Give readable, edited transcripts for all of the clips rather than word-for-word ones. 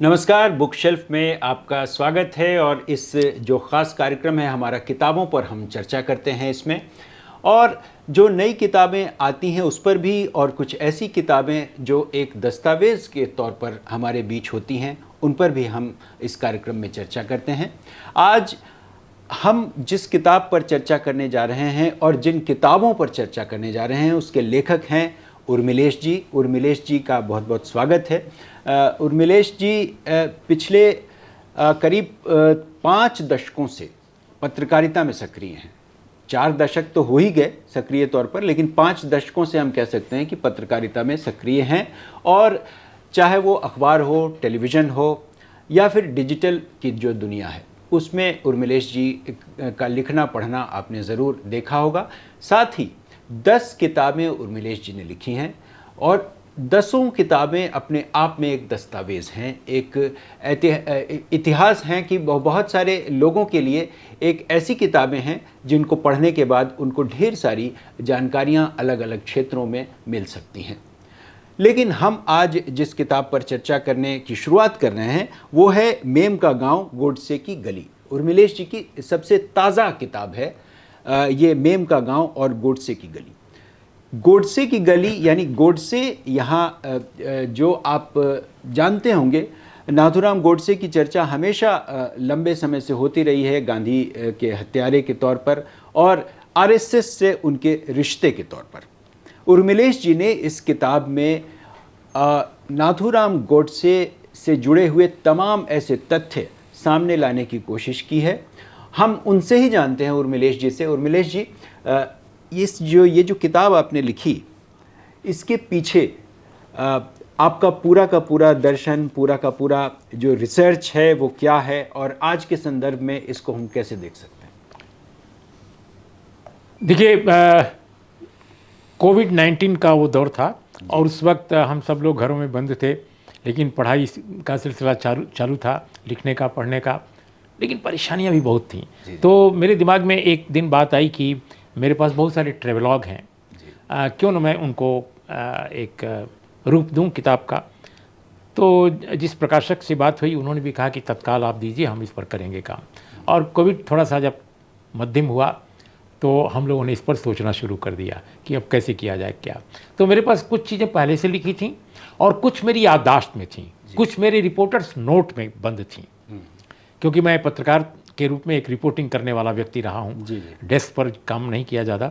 नमस्कार, book shelf में आपका स्वागत है। और इस जो ख़ास कार्यक्रम है हमारा, किताबों पर हम चर्चा करते हैं इसमें, और जो नई किताबें आती हैं उस पर भी, और कुछ ऐसी किताबें जो एक दस्तावेज़ के तौर पर हमारे बीच होती हैं उन पर भी हम इस कार्यक्रम में चर्चा करते हैं। आज हम जिस किताब पर चर्चा करने जा रहे हैं और जिन किताबों पर चर्चा करने जा रहे हैं उसके लेखक हैं उर्मिलेश जी। उर्मिलेश जी का बहुत बहुत स्वागत है। उर्मिलेश जी पिछले करीब 5 दशकों से पत्रकारिता में सक्रिय हैं। 4 दशक तो हो ही गए सक्रिय तौर पर, लेकिन 5 दशकों से हम कह सकते हैं कि पत्रकारिता में सक्रिय हैं। और चाहे वो अखबार हो, टेलीविज़न हो, या फिर डिजिटल की जो दुनिया है, उसमें उर्मिलेश जी का लिखना पढ़ना आपने ज़रूर देखा होगा। साथ ही 10 किताबें उर्मिलेश जी ने लिखी हैं, और 10 किताबें अपने आप में एक दस्तावेज़ हैं, एक इतिहास हैं कि बहुत सारे लोगों के लिए एक ऐसी किताबें हैं जिनको पढ़ने के बाद उनको ढेर सारी जानकारियां अलग अलग क्षेत्रों में मिल सकती हैं। लेकिन हम आज जिस किताब पर चर्चा करने की शुरुआत कर रहे हैं वो है मेम का गांव, गोडसे की गली। उर्मिलेश जी की सबसे ताज़ा किताब है ये मेम का गांव और गोडसे की गली। गोडसे की गली यानी गोडसे, यहाँ जो आप जानते होंगे, नाथूराम गोडसे की चर्चा हमेशा लंबे समय से होती रही है गांधी के हत्यारे के तौर पर और आरएसएस से उनके रिश्ते के तौर पर। उर्मिलेश जी ने इस किताब में नाथूराम गोडसे से जुड़े हुए तमाम ऐसे तथ्य सामने लाने की कोशिश की है। हम उनसे ही जानते हैं उर्मिलेश जी से। उर्मिलेश जी, ये जो किताब आपने लिखी, इसके पीछे आपका पूरा का पूरा दर्शन, पूरा का पूरा जो रिसर्च है वो क्या है, और आज के संदर्भ में इसको हम कैसे देख सकते हैं? देखिए, कोविड-19 का वो दौर था और उस वक्त हम सब लोग घरों में बंद थे, लेकिन पढ़ाई का सिलसिला चालू था, लिखने का, पढ़ने का, लेकिन परेशानियां भी बहुत थीं। तो मेरे दिमाग में एक दिन बात आई कि मेरे पास बहुत सारे ट्रेवलॉग हैं, क्यों ना मैं उनको एक रूप दूं किताब का। तो जिस प्रकाशक से बात हुई उन्होंने भी कहा कि तत्काल आप दीजिए, हम इस पर करेंगे काम। और कोविड थोड़ा सा जब मध्यम हुआ तो हम लोगों ने इस पर सोचना शुरू कर दिया कि अब कैसे किया जाए क्या। तो मेरे पास कुछ चीज़ें पहले से लिखी थीं और कुछ मेरी याददाश्त में थीं, कुछ मेरे रिपोर्टर्स नोट में बंद थीं, क्योंकि मैं पत्रकार के रूप में एक रिपोर्टिंग करने वाला व्यक्ति रहा हूँ। डेस्क पर काम नहीं किया ज़्यादा,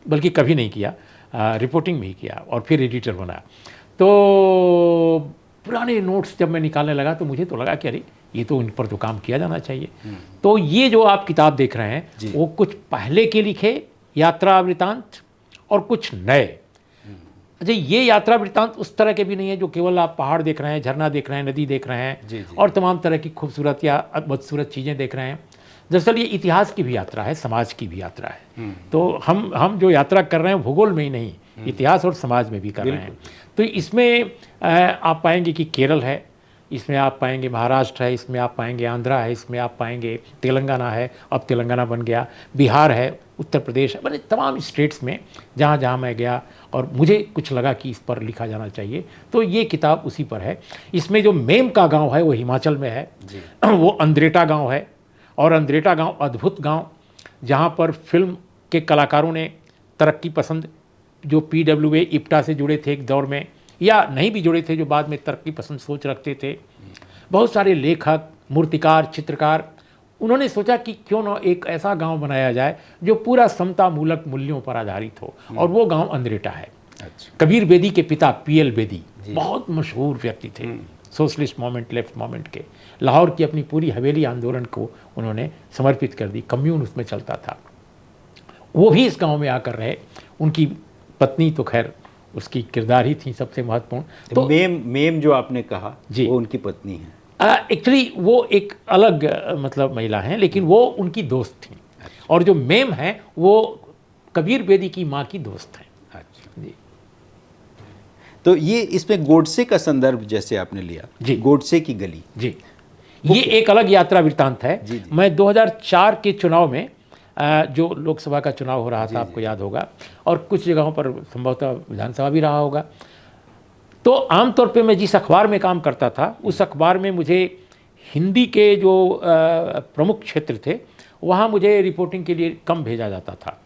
बल्कि कभी नहीं किया, रिपोर्टिंग में ही किया और फिर एडिटर बना। तो पुराने नोट्स जब मैं निकालने लगा तो मुझे तो लगा कि अरे ये तो इन पर तो काम किया जाना चाहिए। तो ये जो आप किताब देख रहे हैं वो कुछ पहले के लिखे यात्रा वृत्तांत और कुछ नए। अच्छा, ये यात्रा वृत्तांत उस तरह के भी नहीं है जो केवल आप पहाड़ देख रहे हैं, झरना देख रहे हैं, नदी देख रहे हैं और तमाम तरह की खूबसूरत या बदसूरत चीज़ें देख रहे हैं। दरअसल ये इतिहास की भी यात्रा है, समाज की भी यात्रा है। तो हम जो यात्रा कर रहे हैं भूगोल में ही नहीं, इतिहास और समाज में भी कर रहे हैं। तो इसमें आप पाएंगे कि केरल है, इसमें आप पाएंगे महाराष्ट्र है, इसमें आप पाएंगे आंध्रा है, इसमें आप पाएंगे तेलंगाना है, अब तेलंगाना बन गया, बिहार है, उत्तर प्रदेश है, मैंने तमाम स्टेट्स में जहाँ जहाँ मैं गया और मुझे कुछ लगा कि इस पर लिखा जाना चाहिए, तो ये किताब उसी पर है। इसमें जो मेम का गांव है वो हिमाचल में है, वो अंद्रेटा गांव है। और अंद्रेटा गांव अद्भुत गांव, जहाँ पर फिल्म के कलाकारों ने तरक्की पसंद, जो PWA इप्टा से जुड़े थे एक दौर में, या नहीं भी जुड़े थे, जो बाद में तरक्की पसंद सोच रखते थे, बहुत सारे लेखक, मूर्तिकार, चित्रकार, उन्होंने सोचा कि क्यों ना एक ऐसा गांव बनाया जाए जो पूरा समता मूलक मूल्यों पर आधारित हो, और वो गांव अंद्रेटा है। कबीर बेदी के पिता PL बेदी बहुत मशहूर व्यक्ति थे, सोशलिस्ट मोमेंट, लेफ्ट मोमेंट के। लाहौर की अपनी पूरी हवेली आंदोलन को उन्होंने समर्पित कर दी, कम्यून उसमें चलता था। वो भी इस गांव में आकर रहे। उनकी पत्नी तो खैर उसकी किरदार ही थी सबसे महत्वपूर्ण। तो मेम जो आपने कहा वो उनकी पत्नी है? एक्चुअली वो एक अलग मतलब महिला हैं, लेकिन वो उनकी दोस्त थी। और जो मेम है वो कबीर बेदी की माँ की दोस्त हैं। अच्छा जी। तो ये इसमें गोडसे का संदर्भ जैसे आपने लिया जी, गोडसे की गली जी, ये एक अलग यात्रा वृत्तांत है। जी, जी। मैं 2004 के चुनाव में जो लोकसभा का चुनाव हो रहा था, आपको याद होगा, और कुछ जगहों पर संभवतः विधानसभा भी रहा होगा, तो आमतौर पे मैं जिस अखबार में काम करता था उस अखबार में मुझे हिंदी के जो प्रमुख क्षेत्र थे वहाँ मुझे रिपोर्टिंग के लिए कम भेजा जाता था।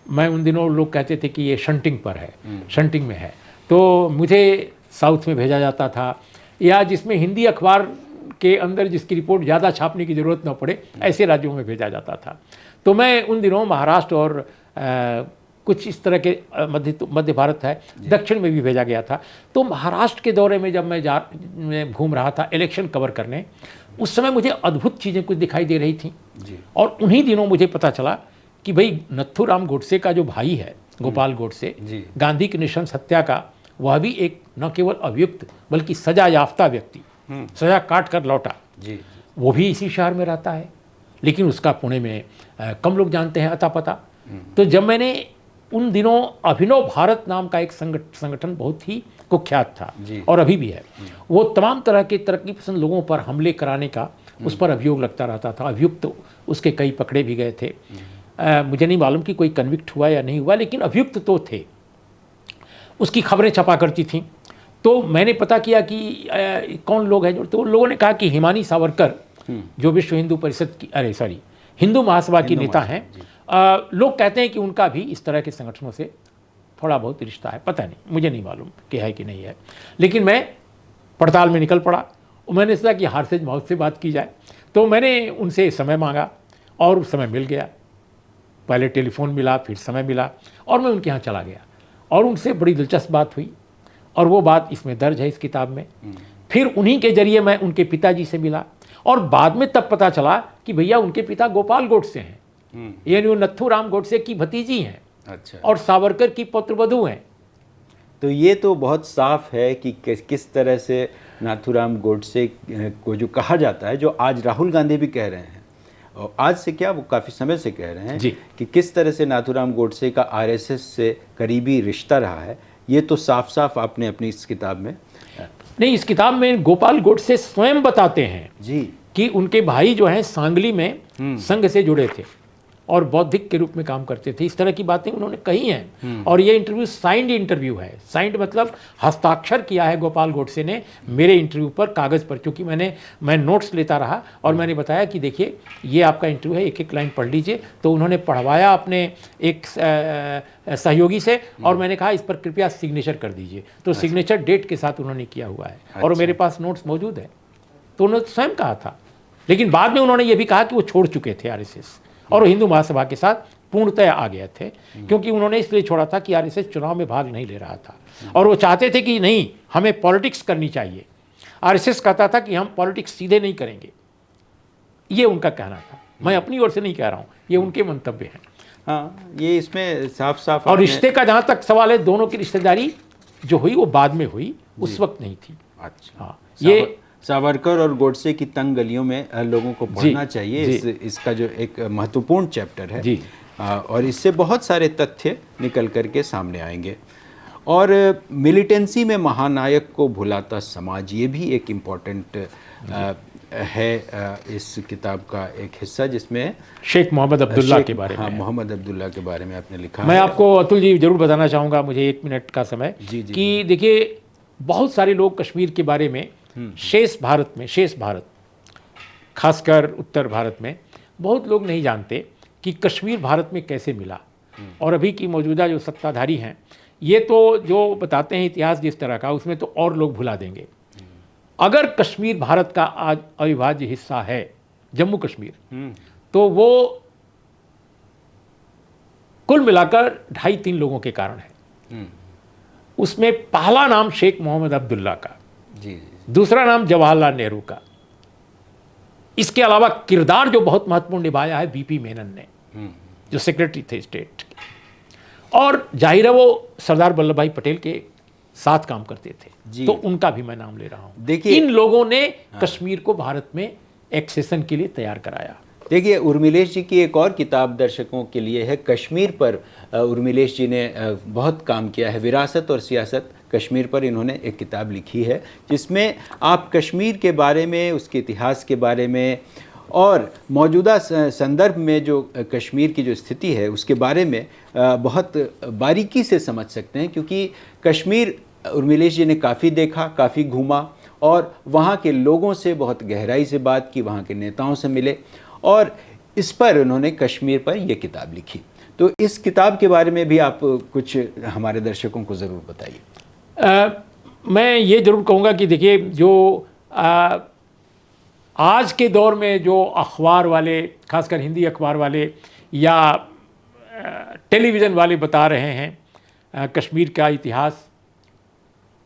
मैं उन दिनों लोग कहते थे कि ये शंटिंग पर है, शंटिंग में है, तो मुझे साउथ में भेजा जाता था, या जिसमें हिंदी अखबार के अंदर जिसकी रिपोर्ट ज़्यादा छापने की ज़रूरत न पड़े ऐसे राज्यों में भेजा जाता था। तो मैं उन दिनों महाराष्ट्र और कुछ इस तरह के मध्य भारत है, दक्षिण में भी भेजा गया था। तो महाराष्ट्र के दौरे में जब मैं घूम रहा था इलेक्शन कवर करने, उस समय मुझे अद्भुत चीज़ें कुछ दिखाई दे रही थी। और उन्हीं दिनों मुझे पता चला कि भाई नथुराम गोडसे का जो भाई है गोपाल गोडसे, गांधी की नृशंस हत्या का, वह भी एक न केवल अभियुक्त बल्कि सजा याफ्ता व्यक्ति, सजा काट कर लौटा, वो भी इसी शहर में रहता है, लेकिन उसका पुणे में कम लोग जानते हैं अता पता। तो जब मैंने उन दिनों अभिनव भारत नाम का एक संगठन बहुत ही कुख्यात था और अभी भी है, वो तमाम तरह के तरक्की पसंद लोगों पर हमले कराने का उस पर अभियोग लगता रहता था। अभियुक्त उसके कई पकड़े भी गए थे। मुझे नहीं मालूम कि कोई कन्विक्ट हुआ या नहीं हुआ, लेकिन अभियुक्त तो थे। उसकी खबरें छपा करती थीं। तो मैंने पता किया कि कौन लोग हैं, तो लोगों ने कहा कि हिमानी सावरकर जो विश्व हिंदू परिषद की हिंदू महासभा की नेता हैं, लोग कहते हैं कि उनका भी इस तरह के संगठनों से थोड़ा बहुत रिश्ता है। पता नहीं, मुझे नहीं मालूम कि है कि नहीं है, लेकिन मैं पड़ताल में निकल पड़ा और मैंने सोचा कि हारसेज माउथ से बात की जाए। तो मैंने उनसे समय मांगा और समय मिल गया। पहले टेलीफोन मिला, फिर समय मिला और मैं उनके यहाँ चला गया और उनसे बड़ी दिलचस्प बात हुई और वो बात इसमें दर्ज है इस किताब में। फिर उन्हीं के जरिए मैं उनके पिताजी से मिला और बाद में तब पता चला कि भैया उनके पिता गोपाल गोडसे हैं, यानी वो नथुराम गोडसे की भतीजी हैं। अच्छा। और सावरकर की पुत्रवधू हैं। तो ये तो बहुत साफ है कि किस तरह से नाथूराम गोडसे को जो कहा जाता है, जो आज राहुल गांधी भी कह रहे हैं, और आज से क्या वो काफ़ी समय से कह रहे हैं कि किस तरह से नाथूराम गोडसे का आरएसएस से करीबी रिश्ता रहा है। ये तो साफ साफ आपने अपनी इस किताब में नहीं, इस किताब में गोपाल गोडसे स्वयं बताते हैं कि उनके भाई जो हैं सांगली में संघ से जुड़े थे और बौद्धिक के रूप में काम करते थे। इस तरह की बातें उन्होंने कही हैं। और ये इंटरव्यू साइंड इंटरव्यू है। साइंड मतलब हस्ताक्षर किया है गोपाल गोडसे ने मेरे इंटरव्यू पर कागज़ पर, क्योंकि मैं नोट्स लेता रहा और मैंने बताया कि देखिए ये आपका इंटरव्यू है, एक एक लाइन पढ़ लीजिए। तो उन्होंने पढ़वाया अपने एक सहयोगी से और मैंने कहा इस पर कृपया सिग्नेचर कर दीजिए। तो सिग्नेचर डेट के साथ उन्होंने किया हुआ है और मेरे पास नोट्स मौजूद है। तो उन्होंने स्वयं कहा था, लेकिन बाद में उन्होंने ये भी कहा कि वो छोड़ चुके थे आरएसएस और वो हिंदू महासभा के साथ पूर्णतः आ गए थे, क्योंकि उन्होंने इसलिए छोड़ा था कि आरएसएस चुनाव में भाग नहीं ले रहा था और वो चाहते थे कि नहीं, हमें पॉलिटिक्स करनी चाहिए। आरएसएस कहता था कि हम पॉलिटिक्स सीधे नहीं करेंगे, ये उनका कहना था। मैं अपनी ओर से नहीं कह रहा हूँ, ये उनके मंतव्य हैं। हाँ, ये इसमें साफ साफ। और रिश्ते का जहाँ तक सवाल है, दोनों की रिश्तेदारी जो हुई वो बाद में हुई, उस वक्त नहीं थी। अच्छा। हाँ, ये सावरकर और गोडसे की तंग गलियों में लोगों को पढ़ना चाहिए। इसका जो एक महत्वपूर्ण चैप्टर है जी। और इससे बहुत सारे तथ्य निकल करके सामने आएंगे। और मिलिटेंसी में महानायक को भुलाता समाज, ये भी एक इम्पॉर्टेंट है इस किताब का एक हिस्सा, जिसमें शेख मोहम्मद अब्दुल्ला के बारे में। हाँ, मोहम्मद अब्दुल्ला के बारे में आपने लिखा। मैं आपको अतुल जी जरूर बताना चाहूँगा, मुझे 1 मिनट का समय, कि देखिए बहुत सारे लोग कश्मीर के बारे में शेष भारत खासकर उत्तर भारत में बहुत लोग नहीं जानते कि कश्मीर भारत में कैसे मिला। और अभी की मौजूदा जो सत्ताधारी हैं, ये तो जो बताते हैं इतिहास जिस तरह का, उसमें तो और लोग भुला देंगे। अगर कश्मीर भारत का आज अविभाज्य हिस्सा है, जम्मू कश्मीर, तो वो कुल मिलाकर 2.5-3 लोगों के कारण है। उसमें पहला नाम शेख मोहम्मद अब्दुल्ला का, दूसरा नाम जवाहरलाल नेहरू का। इसके अलावा किरदार जो बहुत महत्वपूर्ण निभाया है बीपी मेनन ने, जो सेक्रेटरी थे स्टेट, और जाहिर है वो सरदार वल्लभ भाई पटेल के साथ काम करते थे, तो उनका भी मैं नाम ले रहा हूं। देखिए, इन लोगों ने कश्मीर को भारत में एक्सेशन के लिए तैयार कराया। देखिए, उर्मिलेश जी की एक और किताब दर्शकों के लिए है, कश्मीर पर उर्मिलेश जी ने बहुत काम किया है। विरासत और सियासत कश्मीर पर इन्होंने एक किताब लिखी है, जिसमें आप कश्मीर के बारे में, उसके इतिहास के बारे में और मौजूदा संदर्भ में जो कश्मीर की जो स्थिति है उसके बारे में बहुत बारीकी से समझ सकते हैं। क्योंकि कश्मीर उर्मिलेश जी ने काफ़ी देखा, काफ़ी घूमा और वहाँ के लोगों से बहुत गहराई से बात की, वहाँ के नेताओं से मिले और इस पर उन्होंने कश्मीर पर यह किताब लिखी। तो इस किताब के बारे में भी आप कुछ हमारे दर्शकों को ज़रूर बताइए। मैं ये ज़रूर कहूँगा कि देखिए, जो आज के दौर में जो अखबार वाले, खासकर हिंदी अखबार वाले या टेलीविज़न वाले बता रहे हैं कश्मीर का इतिहास,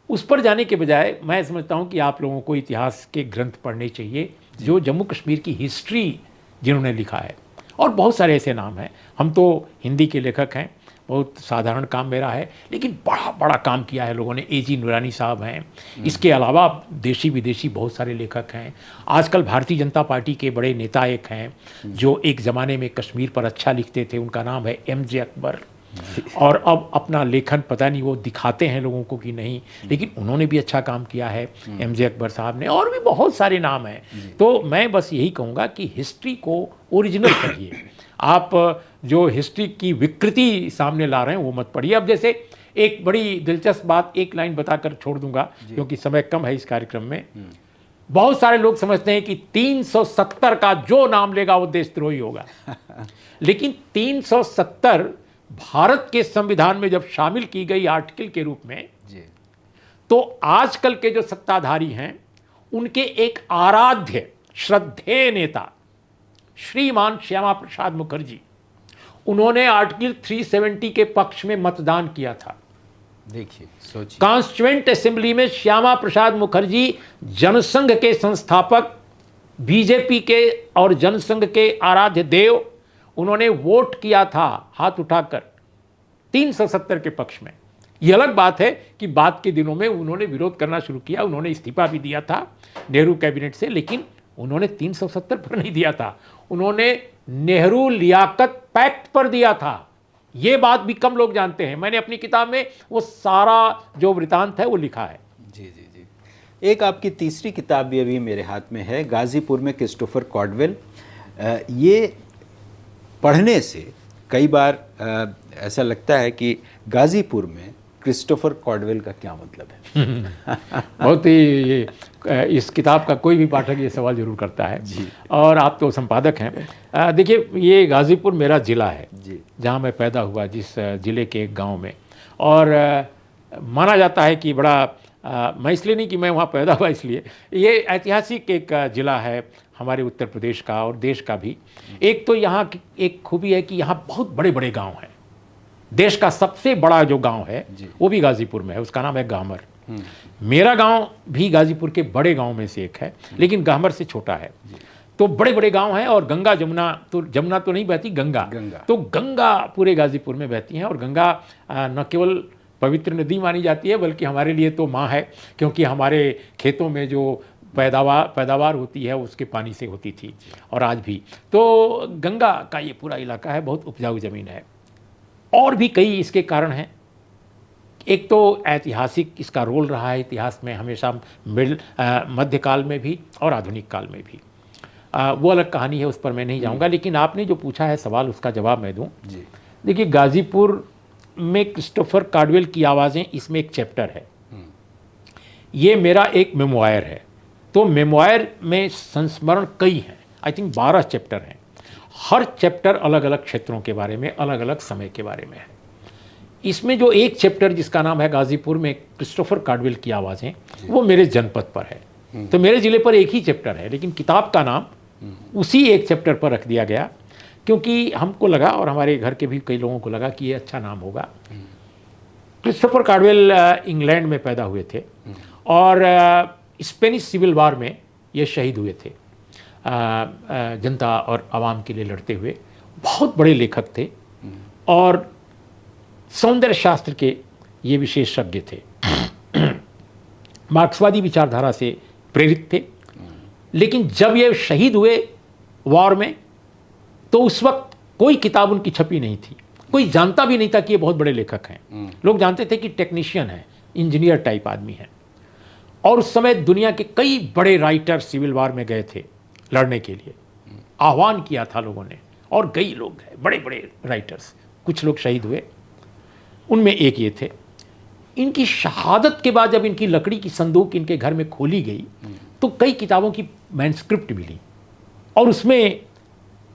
उस पर जाने के बजाय मैं समझता हूँ कि आप लोगों को इतिहास के ग्रंथ पढ़ने चाहिए जो जम्मू कश्मीर की हिस्ट्री जिन्होंने लिखा है। और बहुत सारे ऐसे नाम हैं। हम तो हिंदी के लेखक हैं, बहुत साधारण काम मेरा है, लेकिन बड़ा बड़ा काम किया है लोगों ने। A.G. नुरानी साहब हैं, इसके अलावा देशी विदेशी बहुत सारे लेखक हैं। आजकल भारतीय जनता पार्टी के बड़े नेता एक हैं जो एक ज़माने में कश्मीर पर अच्छा लिखते थे, उनका नाम है M.J. अकबर। और अब अपना लेखन पता नहीं वो दिखाते हैं लोगों को कि नहीं, लेकिन उन्होंने भी अच्छा काम किया है, M.J. अकबर साहब ने। और भी बहुत सारे नाम हैं। तो मैं बस यही कहूँगा कि हिस्ट्री को ओरिजिनल पढ़िए। आप जो हिस्ट्री की विकृति सामने ला रहे हैं वो मत पढ़िए। अब जैसे एक बड़ी दिलचस्प बात, एक लाइन बताकर छोड़ दूंगा क्योंकि समय कम है इस कार्यक्रम में। बहुत सारे लोग समझते हैं कि 370 का जो नाम लेगा वो देशद्रोही होगा। लेकिन 370 भारत के संविधान में जब शामिल की गई आर्टिकल के रूप में, तो आजकल के जो सत्ताधारी हैं उनके एक आराध्य श्रद्धेय नेता श्रीमान श्यामा प्रसाद मुखर्जी, उन्होंने आर्टिकल 370 के पक्ष में मतदान किया था। देखिए, सोचिए, कॉन्स्टिट्यूएंट असेंबली में श्यामा प्रसाद मुखर्जी जनसंघ के संस्थापक, बीजेपी के और जनसंघ के आराध्य देव, उन्होंने वोट किया था हाथ उठाकर 370 के पक्ष में। यह अलग बात है कि बाद के दिनों में उन्होंने विरोध करना शुरू किया, उन्होंने इस्तीफा भी दिया था नेहरू कैबिनेट से, लेकिन उन्होंने 370 पर नहीं दिया था, उन्होंने नेहरू लियाकत पैक्ट पर दिया था। ये बात भी कम लोग जानते हैं। मैंने अपनी किताब में वो सारा जो वृतांत है वो लिखा है। जी जी जी। एक आपकी तीसरी किताब भी अभी मेरे हाथ में है, गाज़ीपुर में क्रिस्टोफर कॉडवेल। ये पढ़ने से कई बार ऐसा लगता है कि गाज़ीपुर में क्रिस्टोफर कॉडवेल का क्या मतलब है। बहुत ही इस किताब का कोई भी पाठक ये सवाल जरूर करता है जी। और आप तो संपादक हैं। देखिए, ये गाज़ीपुर मेरा ज़िला है जी, जहाँ मैं पैदा हुआ, जिस ज़िले के एक गांव में। और माना जाता है कि बड़ा मैं इसलिए नहीं कि मैं वहाँ पैदा हुआ, इसलिए ये ऐतिहासिक एक ज़िला है हमारे उत्तर प्रदेश का और देश का भी। एक तो यहाँ की एक खूबी है कि यहाँ बहुत बड़े बड़े गाँव हैं। देश का सबसे बड़ा जो गांव है वो भी गाज़ीपुर में है, उसका नाम है गामर। मेरा गांव भी गाज़ीपुर के बड़े गांव में से एक है, लेकिन गामर से छोटा है। तो बड़े बड़े गांव हैं और गंगा जमुना तो नहीं बहती, गंगा। तो गंगा पूरे गाज़ीपुर में बहती हैं। और गंगा न केवल पवित्र नदी मानी जाती है, बल्कि हमारे लिए तो माँ है, क्योंकि हमारे खेतों में जो पैदावार होती है उसके पानी से होती थी और आज भी। तो गंगा का ये पूरा इलाका है, बहुत उपजाऊ ज़मीन है। और भी कई इसके कारण हैं। एक तो ऐतिहासिक इसका रोल रहा है इतिहास में हमेशा, मध्यकाल में भी और आधुनिक काल में भी। वो अलग कहानी है, उस पर मैं नहीं जाऊंगा। लेकिन आपने जो पूछा है सवाल, उसका जवाब मैं दूं। देखिए, गाज़ीपुर में क्रिस्टोफर कॉडवेल की आवाज़ें, इसमें एक चैप्टर है। ये मेरा एक मेमोयर है। तो मेमोयर में संस्मरण कई हैं, आई थिंक 12 चैप्टर हैं। हर चैप्टर अलग अलग क्षेत्रों के बारे में, अलग अलग समय के बारे में है। इसमें जो एक चैप्टर जिसका नाम है गाज़ीपुर में क्रिस्टोफर कॉडवेल की आवाज़ें, वो मेरे जनपद पर है। तो मेरे ज़िले पर एक ही चैप्टर है, लेकिन किताब का नाम उसी एक चैप्टर पर रख दिया गया, क्योंकि हमको लगा और हमारे घर के भी कई लोगों को लगा कि ये अच्छा नाम होगा। क्रिस्टोफर कॉडवेल इंग्लैंड में पैदा हुए थे और स्पेनिश सिविल वार में ये शहीद हुए थे, जनता और आवाम के लिए लड़ते हुए। बहुत बड़े लेखक थे और सौंदर्य शास्त्र के ये विशेषज्ञ थे। मार्क्सवादी विचारधारा से प्रेरित थे। लेकिन जब ये शहीद हुए वॉर में, तो उस वक्त कोई किताब उनकी छपी नहीं थी, कोई जानता भी नहीं था कि ये बहुत बड़े लेखक हैं। लोग जानते थे कि टेक्नीशियन है, इंजीनियर टाइप आदमी है। और उस समय दुनिया के कई बड़े राइटर सिविल वार में गए थे लड़ने के लिए, आह्वान किया था लोगों ने, और कई लोग गए, बड़े बड़े राइटर्स। कुछ लोग शहीद हुए, उनमें एक ये थे। इनकी शहादत के बाद जब इनकी लकड़ी की संदूक इनके घर में खोली गई तो कई किताबों की मैन्युस्क्रिप्ट मिली, और उसमें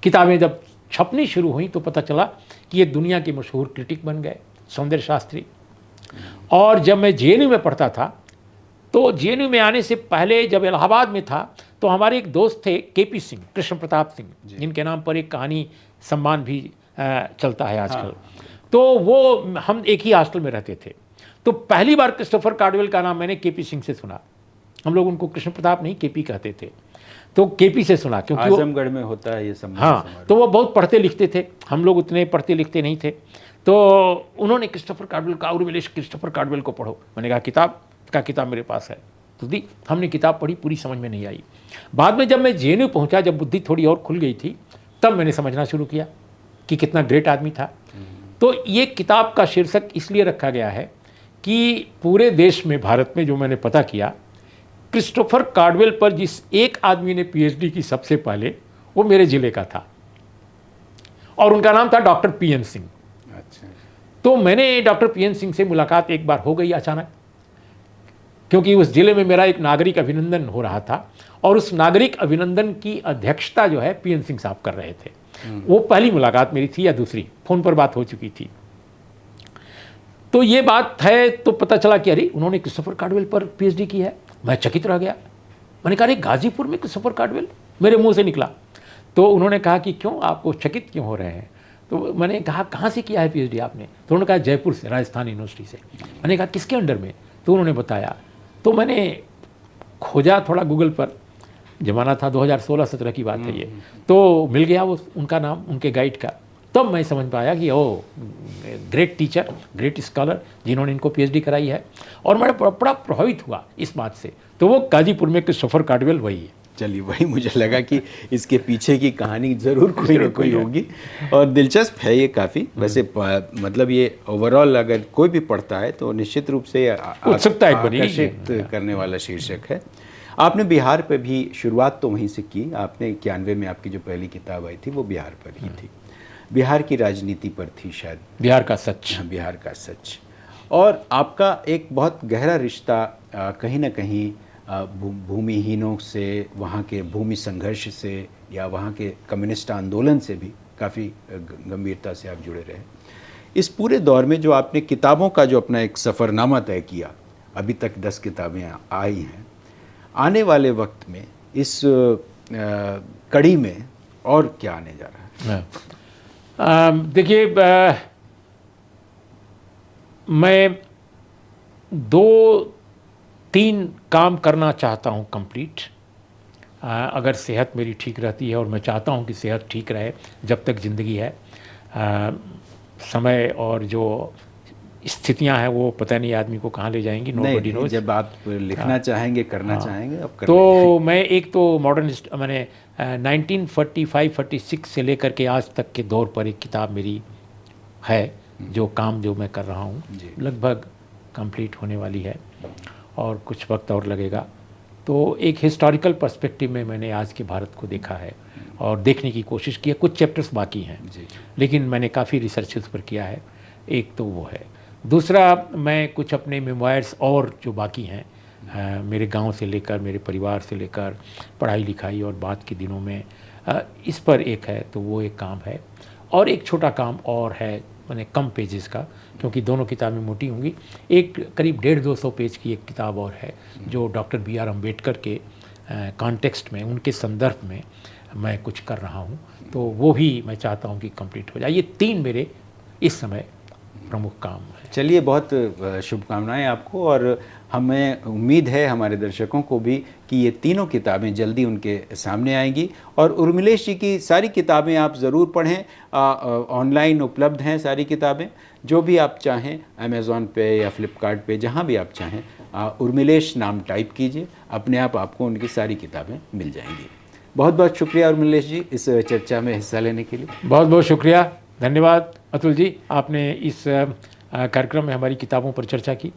किताबें जब छपनी शुरू हुई तो पता चला कि ये दुनिया के मशहूर क्रिटिक बन गए, सौंदर्य शास्त्री। और जब मैं जेएनयू में पढ़ता था तो जेएनयू में आने से पहले जब इलाहाबाद में था तो हमारे एक दोस्त थे केपी सिंह, कृष्ण प्रताप सिंह, जिनके नाम पर एक कहानी सम्मान भी चलता है आजकल। तो वो हम एक ही हॉस्टल में रहते थे। तो पहली बार क्रिस्टोफर कार्डवेल का नाम मैंने केपी सिंह से सुना। हम लोग उनको कृष्ण प्रताप नहीं केपी कहते थे, तो केपी से सुना क्योंकि आजमगढ़ में होता है ये सम्मान। हाँ, तो वो बहुत पढ़ते लिखते थे, हम लोग उतने पढ़ते लिखते नहीं थे। तो उन्होंने क्रिस्टोफर कार्डवेल का, उर्मिलेश क्रिस्टोफर कार्डवेल को पढ़ो। मैंने कहा किताब मेरे पास है, तो दी हमने किताब पढ़ी, पूरी समझ में नहीं आई। बाद में जब मैं जेएनयू पहुंचा, जब बुद्धि थोड़ी और खुल गई थी, तब मैंने समझना शुरू किया कि कितना ग्रेट आदमी था। तो ये किताब का शीर्षक इसलिए रखा गया है कि पूरे देश में, भारत में जो मैंने पता किया, क्रिस्टोफर कार्डवेल पर जिस एक आदमी ने पीएचडी की सबसे पहले, वो मेरे जिले का था और उनका नाम था डॉक्टर पीएन सिंह। अच्छा। तो मैंने डॉक्टर पीएन सिंह से मुलाकात एक बार हो गई अचानक, क्योंकि उस जिले में मेरा एक नागरिक अभिनंदन हो रहा था और उस नागरिक अभिनंदन की अध्यक्षता जो है पीएन सिंह साहब कर रहे थे। वो पहली मुलाकात मेरी थी या दूसरी, फोन पर बात हो चुकी थी। तो ये बात है, तो पता चला कि अरे उन्होंने क्रिस्टोफर कार्डवेल पर पीएचडी की है। मैं चकित रह गया। मैंने कहा अरे गाजीपुर में क्रिस्टोफर कार्डवेल, मेरे मुंह से निकला। तो उन्होंने कहा कि क्यों, आपको चकित क्यों हो रहे हैं? तो मैंने कहा कहाँ से किया है पीएचडी आपने? तो उन्होंने कहा जयपुर से, राजस्थान यूनिवर्सिटी से। मैंने कहा किसके अंडर में? तो उन्होंने बताया। तो मैंने खोजा थोड़ा गूगल पर, जमाना था 2016-17 की बात है ये, तो मिल गया वो उनका नाम, उनके गाइड का। तब मैं समझ पाया कि ओ ग्रेट टीचर, ग्रेट स्कॉलर, जिन्होंने इनको पीएचडी कराई है। और मैं बड़ा प्रभावित हुआ इस बात से। तो वो गाजीपुर में क्रिस्टोफर कार्डवेल वही है। चलिए, वही मुझे लगा कि इसके पीछे की कहानी ज़रूर कोई ना कोई होगी और दिलचस्प है ये काफ़ी। वैसे मतलब ये ओवरऑल अगर कोई भी पढ़ता है तो निश्चित रूप से उत्सुकता एक बनी आकर्षित करने वाला शीर्षक है। आपने बिहार पे भी शुरुआत तो वहीं से की। आपने 91 में आपकी जो पहली किताब आई थी वो बिहार पर ही थी, बिहार की राजनीति पर थी शायद, बिहार का सच। बिहार का सच। और आपका एक बहुत गहरा रिश्ता कहीं ना कहीं भूमिहीनों से, वहाँ के भूमि संघर्ष से या वहाँ के कम्युनिस्ट आंदोलन से भी काफ़ी गंभीरता से आप जुड़े रहे। इस पूरे दौर में जो आपने किताबों का जो अपना एक सफ़रनामा तय किया, अभी तक 10 किताबें आई हैं, आने वाले वक्त में इस कड़ी में और क्या आने जा रहा है? देखिए, मैं 2-3 काम करना चाहता हूँ कंप्लीट। अगर सेहत मेरी ठीक रहती है, और मैं चाहता हूँ कि सेहत ठीक रहे जब तक ज़िंदगी है। समय और जो स्थितियां हैं वो पता नहीं आदमी को कहाँ ले जाएंगी, नोबडी नोज। जब आप लिखना चाहेंगे, करना चाहेंगे, अब कर तो मैं एक तो मॉडर्निस्ट, मैंने 1945-46 से लेकर के आज तक के दौर पर एक किताब मेरी है, जो काम जो मैं कर रहा हूँ लगभग कंप्लीट होने वाली है और कुछ वक्त और लगेगा। तो एक हिस्टोरिकल पर्सपेक्टिव में मैंने आज के भारत को देखा है और देखने की कोशिश की है। कुछ चैप्टर्स बाकी हैं, लेकिन मैंने काफ़ी रिसर्च उस पर किया है। एक तो वो है। दूसरा, मैं कुछ अपने मेमोयर्स और जो बाकी हैं, मेरे गांव से लेकर, मेरे परिवार से लेकर, पढ़ाई लिखाई और बाद के दिनों में, इस पर एक है, तो वो एक काम है। और एक छोटा काम और है, मैंने कम पेजेस का, क्योंकि दोनों किताबें मोटी होंगी। एक करीब 150-200 पेज की एक किताब और है, जो डॉक्टर B.R. अम्बेडकर के कॉन्टेक्स्ट में, उनके संदर्भ में मैं कुछ कर रहा हूँ। तो वो भी मैं चाहता हूँ कि कंप्लीट हो जाए। ये 3 मेरे इस समय प्रमुख काम है। चलिए, बहुत शुभकामनाएं आपको, और हमें उम्मीद है हमारे दर्शकों को भी कि ये तीनों किताबें जल्दी उनके सामने आएंगी। और उर्मिलेश जी की सारी किताबें आप ज़रूर पढ़ें, ऑनलाइन उपलब्ध हैं सारी किताबें। जो भी आप चाहें, अमेज़ॉन पे या फ्लिपकार्ट पे, जहाँ भी आप चाहें, उर्मिलेश नाम टाइप कीजिए, अपने आप आपको उनकी सारी किताबें मिल जाएंगी। बहुत बहुत शुक्रिया उर्मिलेश जी इस चर्चा में हिस्सा लेने के लिए। बहुत बहुत शुक्रिया, धन्यवाद अतुल जी, आपने इस कार्यक्रम में हमारी किताबों पर चर्चा की।